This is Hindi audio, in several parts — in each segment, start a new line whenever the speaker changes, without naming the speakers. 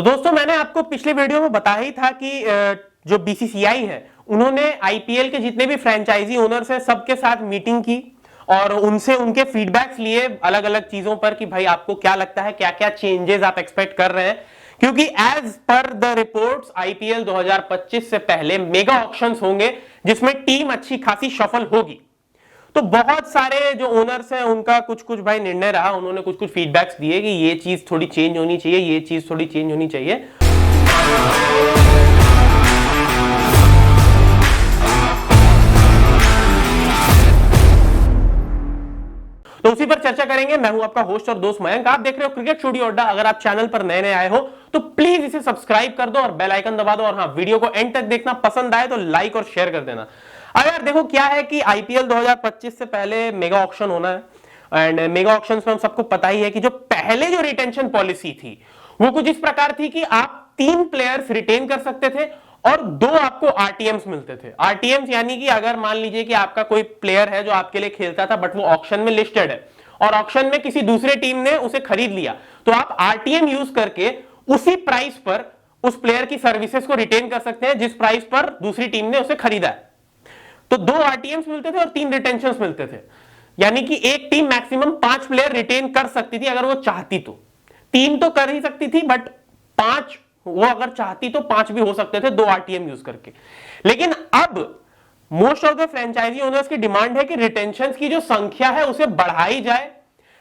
तो दोस्तों मैंने आपको पिछले वीडियो में बताया ही था कि जो बीसीसीआई है उन्होंने आईपीएल के जितने भी फ्रेंचाइजी ओनर्स हैं सबके साथ मीटिंग की और उनसे उनके फीडबैक्स लिए अलग अलग चीजों पर कि भाई आपको क्या लगता है, क्या क्या चेंजेस आप एक्सपेक्ट कर रहे हैं, क्योंकि as per the reports IPL 2025 से पहले मेगा ऑक्शंस होंगे जिसमें टीम अच्छी खासी शफल होगी। तो बहुत सारे जो ओनर्स हैं उनका कुछ कुछ भाई निर्णय रहा, उन्होंने कुछ कुछ फीडबैक्स दिए कि ये चीज थोड़ी चेंज होनी चाहिए, ये चीज थोड़ी चेंज होनी चाहिए। तो उसी पर चर्चा करेंगे। मैं हूं आपका होस्ट और दोस्त मयंक, आप देख रहे हो क्रिकेट स्टूडियो अड्डा। अगर आप चैनल पर नए नए आए हो तो प्लीज इसे सब्सक्राइब कर दो और बेल आइकन दबा दो, और हाँ, वीडियो को एंड तक देखना, पसंद आए तो लाइक और शेयर कर देना। अब यार देखो क्या है कि आईपीएल 2025 से पहले मेगा ऑक्शन होना है एंड मेगा ऑक्शन में हम सबको पता ही है कि जो पहले जो रिटेंशन पॉलिसी थी वो कुछ इस प्रकार थी कि आप 3 प्लेयर्स रिटेन कर सकते थे और 2 आपको आरटीएम्स मिलते थे। आरटीएम्स यानी कि अगर मान लीजिए कि आपका कोई प्लेयर है जो आपके लिए खेलता था बट वो ऑक्शन में लिस्टेड है और ऑक्शन में किसी दूसरे टीम ने उसे खरीद लिया, तो आप आरटीएम यूज करके उसी प्राइस पर उस प्लेयर की सर्विसेज को रिटेन कर सकते हैं जिस प्राइस पर दूसरी टीम ने उसे खरीदा है। तो 2 आरटीएम्स मिलते थे और 3 रिटेंशंस मिलते थे, यानी कि एक टीम मैक्सिमम 5 प्लेयर रिटेन कर सकती थी अगर वो चाहती तो। 3 तो कर ही सकती थी बट 5 वो अगर चाहती तो 5 भी हो सकते थे 2 आरटीएम यूज करके। लेकिन अब most of the franchise owners की डिमांड है कि रिटेंशंस की जो संख्या है उसे बढ़ाई जाए।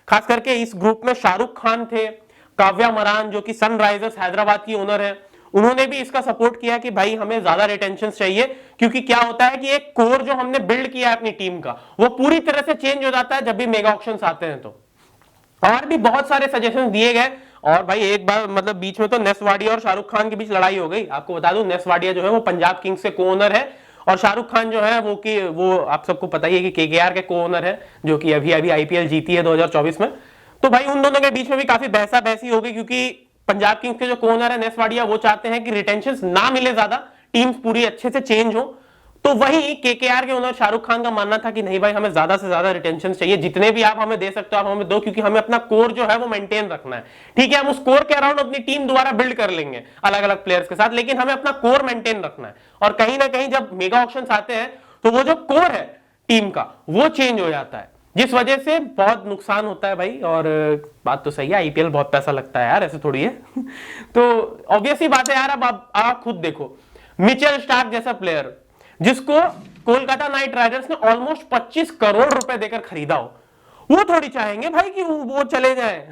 खास करके इस ग्रुप में शाहरुख खान थे, काव्या मरान जो कि सनराइजर्स हैदराबाद की ओनर है, उन्होंने भी इसका सपोर्ट किया कि भाई हमें ज्यादा रिटेंशन चाहिए, क्योंकि क्या होता है कि एक कोर जो हमने बिल्ड किया है अपनी टीम का वो पूरी तरह से चेंज हो जाता है जब भी मेगा ऑक्शंस आते हैं। तो और भी बहुत सारे सजेशंस दिए गए। और भाई एक बार मतलब बीच में तो नेस वाडिया और शाहरुख खान के बीच लड़ाई हो गई। आपको बता दूं नेस वाडिया जो है वो पंजाब किंग्स के को ओनर है और शाहरुख खान जो है वो आप सबको पता ही है कि केकेआर के को ओनर है जो कि अभी अभी आईपीएल जीती है 2024 में। तो भाई उन दोनों के बीच में भी काफी बहसा बहसी हो गई, क्योंकि पंजाब किंग्स के जो को ओनर है नेस वाडिया वो चाहते हैं कि रिटेंशंस ना मिले ज्यादा, टीम्स पूरी अच्छे से चेंज हो। तो वही केकेआर के ओनर शाहरुख खान का मानना था कि नहीं भाई हमें ज्यादा से ज्यादा रिटेंशन चाहिए, जितने भी आप हमें दे सकते हो आप हमें दो, क्योंकि हमें अपना कोर जो है वो मेंटेन रखना है। ठीक है, हम उस कोर के अराउंड अपनी टीम दोबारा बिल्ड कर लेंगे अलग अलग प्लेयर्स के साथ, लेकिन हमें अपना कोर मेंटेन रखना है। और कहीं ना कहीं जब मेगा ऑक्शंस आते हैं तो वो जो कोर है टीम का वो चेंज हो जाता है, जिस वजह से बहुत नुकसान होता है भाई। और बात तो सही है, आईपीएल बहुत पैसा लगता है यार, ऐसे थोड़ी है। तो ऑब्वियस ही बात है यार। अब आप खुद देखो, मिचेल स्टार्क जैसा प्लेयर जिसको कोलकाता नाइट राइडर्स ने ऑलमोस्ट 25 करोड़ रुपए देकर खरीदा हो, वो थोड़ी चाहेंगे भाई कि वो चले जाए।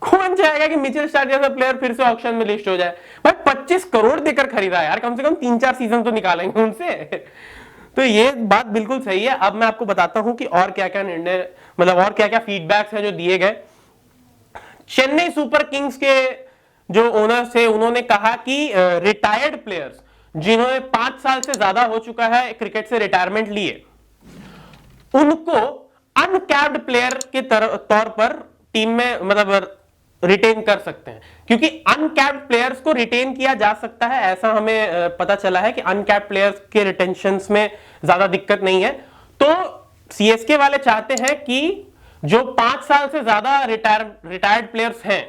कौन चाहेगा कि मिचेल स्टार्क जैसा प्लेयर फिर से ऑक्शन में लिस्ट हो जाए? भाई 25 करोड़ देकर खरीदा यार, कम से कम 3-4 सीजन तो निकालेंगे उनसे। तो ये बात बिल्कुल सही है। अब मैं आपको बताता हूं कि और क्या क्या निर्णय, मतलब और क्या क्या फीडबैक्स हैं जो दिए गए। चेन्नई सुपर किंग्स के जो ओनर्स थे उन्होंने कहा कि रिटायर्ड प्लेयर्स जिन्होंने 5 साल से ज्यादा हो चुका है क्रिकेट से रिटायरमेंट लिए, उनको अनकैप्ड प्लेयर के तौर पर टीम में मतलब रिटेन कर सकते हैं, क्योंकि अनकैप्ड प्लेयर्स को रिटेन किया जा सकता है। ऐसा हमें पता चला है कि अनकैप्ड प्लेयर्स के रिटेंशंस में ज्यादा दिक्कत नहीं है। तो सीएसके वाले चाहते हैं कि जो 5 साल से ज्यादा रिटायर्ड प्लेयर्स हैं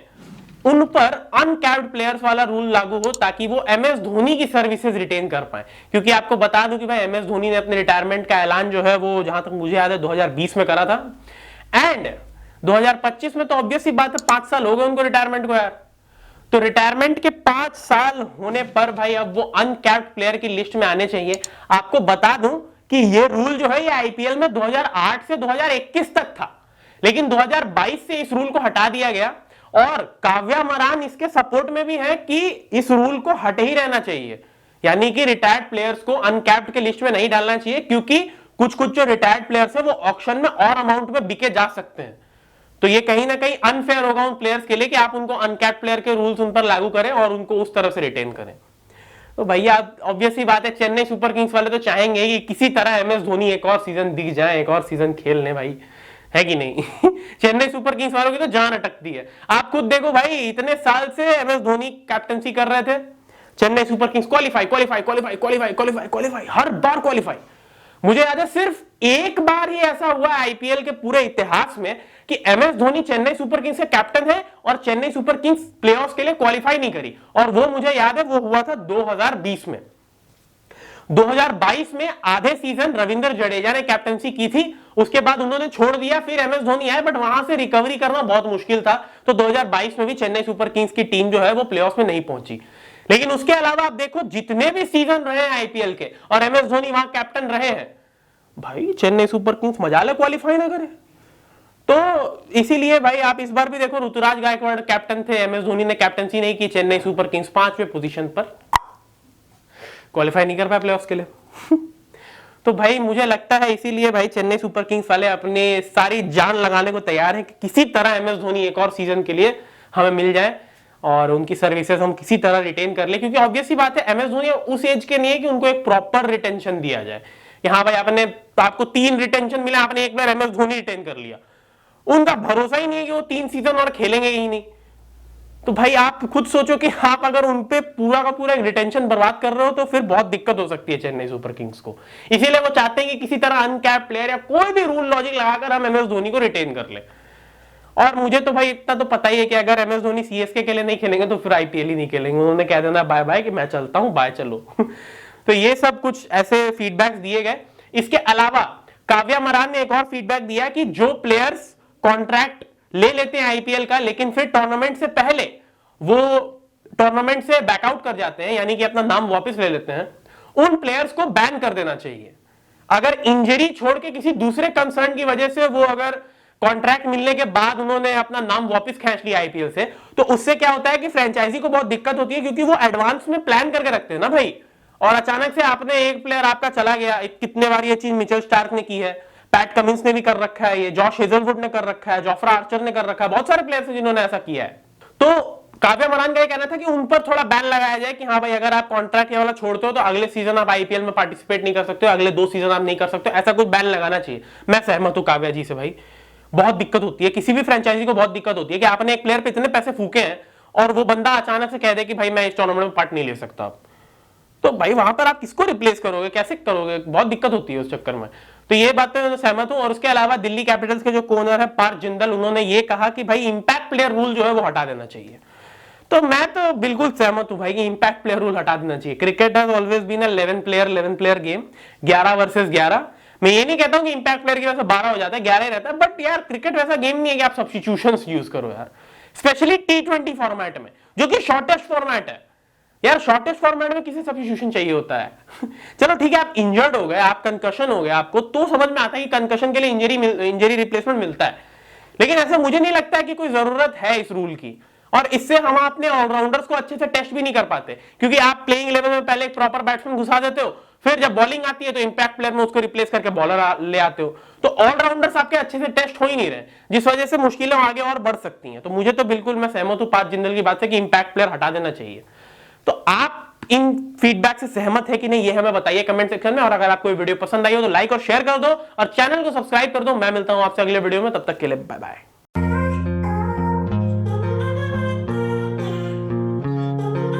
उन पर अनकैप्ड प्लेयर्स वाला रूल लागू हो, ताकि वो एमएस धोनी की सर्विसेज रिटेन कर पाए। क्योंकि आपको बता दूं कि भाई एमएस धोनी ने अपने रिटायरमेंट का ऐलान जो है वो, जहां तक मुझे याद है, 2020 में करा था एंड 2025 में तो ऑब्वियस ही बात है 5 साल हो गए उनको रिटायरमेंट को यार। तो रिटायरमेंट के 5 साल होने पर भाई अब वो अनकैप्ड प्लेयर की लिस्ट में आने चाहिए। आपको बता दूं कि ये रूल जो है ये आईपीएल में 2008 से 2021 तक था, लेकिन 2022 से इस रूल को हटा दिया गया। और काव्या मरान इसके सपोर्ट में भी है कि इस रूल को हटे ही रहना चाहिए, यानी कि रिटायर्ड प्लेयर्स को अनकैप्ड के लिस्ट में नहीं डालना चाहिए, क्योंकि कुछ कुछ जो रिटायर्ड प्लेयर्स है वो ऑक्शन में और अमाउंट में बिके जा सकते हैं। तो ये कहीं ना कहीं अनफेयर होगा उन प्लेयर्स के लिए कि आप उनको अनकैप्ड प्लेयर के रूल्स उन पर लागू करें और उनको उस तरह से रिटेन करें। तो भैया ऑब्वियस ही बात है, चेन्नई सुपर किंग्स वाले तो चाहेंगे कि किसी तरह एमएस धोनी एक और सीजन दिख जाए, एक और सीजन खेल लें भाई, है कि नहीं? चेन्नई सुपर किंग्स वालों की तो जान अटकती है। आप खुद देखो भाई, इतने साल से एमएस धोनी कैप्टनसी कर रहे थे, Chennai super kings qualify qualify qualify qualify qualify qualify, हर बार क्वालिफाई। मुझे याद है सिर्फ एक बार ही ऐसा हुआ आईपीएल के पूरे इतिहास में कि MS Dhoni Chennai super Kings के कैप्टन है और चेन्नई सुपर किंग्स प्लेऑफ्स के लिए क्वालिफाई नहीं करी, और वो मुझे याद है वो हुआ था 2020 में। 2022 में आधे सीजन रविंद्र जडेजा ने कैप्टनसी की थी, उसके बाद उन्होंने छोड़ दिया, फिर एमएस धोनी आए, बट वहां से रिकवरी करना बहुत मुश्किल था। तो 2022 में भी चेन्नई सुपर किंग्स की टीम जो है वो प्लेऑफ्स में नहीं पहुंची। लेकिन उसके अलावा आप देखो जितने भी सीजन रहे हैं आईपीएल के और एमएस धोनी वहां कैप्टन रहे हैं, भाई चेन्नई सुपर किंग्स मजाले क्वालिफाई ना करे। तो इसीलिए भाई आप इस बार भी देखो ऋतुराज गायकवाड़ कैप्टन थे, एमएस धोनी ने कैप्टनसी नहीं की, चेन्नई सुपर किंग्स 5वें पोजीशन पर क्वालिफाई नहीं कर पाया प्लेऑफ्स के लिए। तो भाई मुझे लगता है इसीलिए भाई चेन्नई सुपर किंग्स वाले अपने सारी जान लगाने को तैयार हैं कि किसी तरह एमएस धोनी एक और सीजन के लिए हमें मिल जाए और उनकी सर्विसेज हम किसी तरह रिटेन कर ले, क्योंकि ऑब्वियस सी बात है एमएस धोनी उस एज के नहीं है कि उनको एक प्रॉपर रिटेंशन दिया जाए कि हाँ भाई आपको 3 रिटेंशन मिला, आपने एक बार एमएस धोनी रिटेन कर लिया, उनका भरोसा ही नहीं है कि वो 3 सीजन और खेलेंगे ही नहीं। तो भाई आप खुद सोचो कि आप अगर उनपे पूरा का पूरा रिटेंशन बर्बाद कर रहे हो तो फिर बहुत दिक्कत हो सकती है चेन्नई सुपर किंग्स को। इसीलिए वो चाहते हैं कि किसी तरह अनकैप प्लेयर या कोई भी रूल लॉजिक लगाकर हम एमएस धोनी को रिटेन कर ले। और मुझे तो भाई इतना तो पता ही है कि अगर एमएस धोनी सीएसके के लिए नहीं खेलेंगे तो फिर आईपीएल ही नहीं खेलेंगे, उन्होंने कह देना बाय बाय कि मैं चलता हूं, बाय चलो। तो ये सब कुछ ऐसे फीडबैक दिए गए। इसके अलावा काव्या मरान ने एक और फीडबैक दिया कि जो प्लेयर्स कॉन्ट्रैक्ट ले लेते हैं आईपीएल का लेकिन फिर टूर्नामेंट से पहले वो टूर्नामेंट से बैकआउट कर जाते हैं, यानी कि अपना नाम वापस ले लेते हैं, उन प्लेयर्स को बैन कर देना चाहिए। अगर इंजरी छोड़ के किसी दूसरे कंसर्न की वजह से वो अगर कॉन्ट्रैक्ट मिलने के बाद उन्होंने अपना नाम वापस खींच लिया आईपीएल से, तो उससे क्या होता है कि फ्रेंचाइजी को बहुत दिक्कत होती है, क्योंकि वो एडवांस में प्लान करके रखते हैं ना भाई, और अचानक से आपने एक प्लेयर आपका चला गया। कितने बार ये चीज मिचेल स्टार्क ने की है, पैट कमिंस ने भी कर रखा है, ये जॉश हेजलवुड ने कर रखा है, जोफ्रा आर्चर ने कर रखा है, बहुत सारे प्लेयर्स हैं जिन्होंने ऐसा किया है। तो काव्या मरान का ये कहना था कि उन पर थोड़ा बैन लगाया जाए कि हाँ भाई अगर आप कॉन्ट्रैक्ट वाला छोड़ते हो तो अगले सीजन आप आईपीएल में पार्टिसिपेट नहीं कर सकते हो, अगले 2 सीजन आप नहीं कर सकते, ऐसा कुछ बैन लगाना चाहिए। मैं सहमत हूं काव्या जी से भाई, बहुत दिक्कत होती है, किसी भी फ्रेंचाइजी को बहुत दिक्कत होती है कि आपने एक प्लेयर पे इतने पैसे फूके हैं और वो बंदा अचानक से कह दे कि भाई मैं इस टूर्नामेंट में पार्ट नहीं ले सकता, तो भाई वहां पर आप किसको रिप्लेस करोगे, कैसे करोगे, बहुत दिक्कत होती है उस चक्कर में। तो ये बात पे मैं सहमत हूं। और उसके अलावा दिल्ली कैपिटल्स के जो ओनर है पार्थ जिंदल, उन्होंने ये कहा कि भाई इंपैक्ट प्लेयर रूल जो है वो हटा देना चाहिए। तो मैं तो बिल्कुल सहमत हूं भाई कि इंपैक्ट प्लेयर रूल हटा देना चाहिए। Cricket has always been 11 player game, 11 versus 11। मैं ये नहीं कहता हूं कि इंपैक्ट प्लेयर की वजह से 12 हो जाता है, 11 ही रहता है, बट यार क्रिकेट वैसा गेम नहीं है कि आप सब्स्टिट्यूशंस यूज करो यार, स्पेशली T20 फॉर्मेट में जो कि शॉर्टेस्ट फॉर्मेट है। यार शॉर्टेस्ट फॉर्मेट में किसी सब्स्टिट्यूशन चाहिए होता है। चलो ठीक है, आप इंजर्ड हो गए, आप कंकशन हो गए आपको, तो समझ में आता है कि कंकशन के लिए इंजरी रिप्लेसमेंट मिलता है, लेकिन ऐसा मुझे नहीं लगता है कि कोई जरूरत है इस रूल की। और इससे हम अपने ऑलराउंडर्स को अच्छे से टेस्ट भी नहीं कर पाते, क्योंकि आप प्लेइंग 11 में पहले एक प्रॉपर बैट्समैन घुसा देते हो, फिर जब बॉलिंग आती है तो इंपैक्ट प्लेयर में उसको रिप्लेस करके बॉलर ले आते हो, तो ऑलराउंडर्स आपके अच्छे से टेस्ट हो ही नहीं रहे, जिस वजह से मुश्किलें आगे और बढ़ सकती हैं। तो मुझे तो बिल्कुल मैं सहमत हूं पार्थ जिंदल की बात से कि इंपैक्ट प्लेयर हटा देना चाहिए। तो आप इन फीडबैक से सहमत है कि नहीं, ये हमें बताइए कमेंट सेक्शन में। और अगर आपको वीडियो पसंद आई हो तो लाइक और शेयर कर दो और चैनल को सब्सक्राइब कर दो। मैं मिलता हूं आपसे अगले वीडियो में, तब तक के लिए बाय बाय।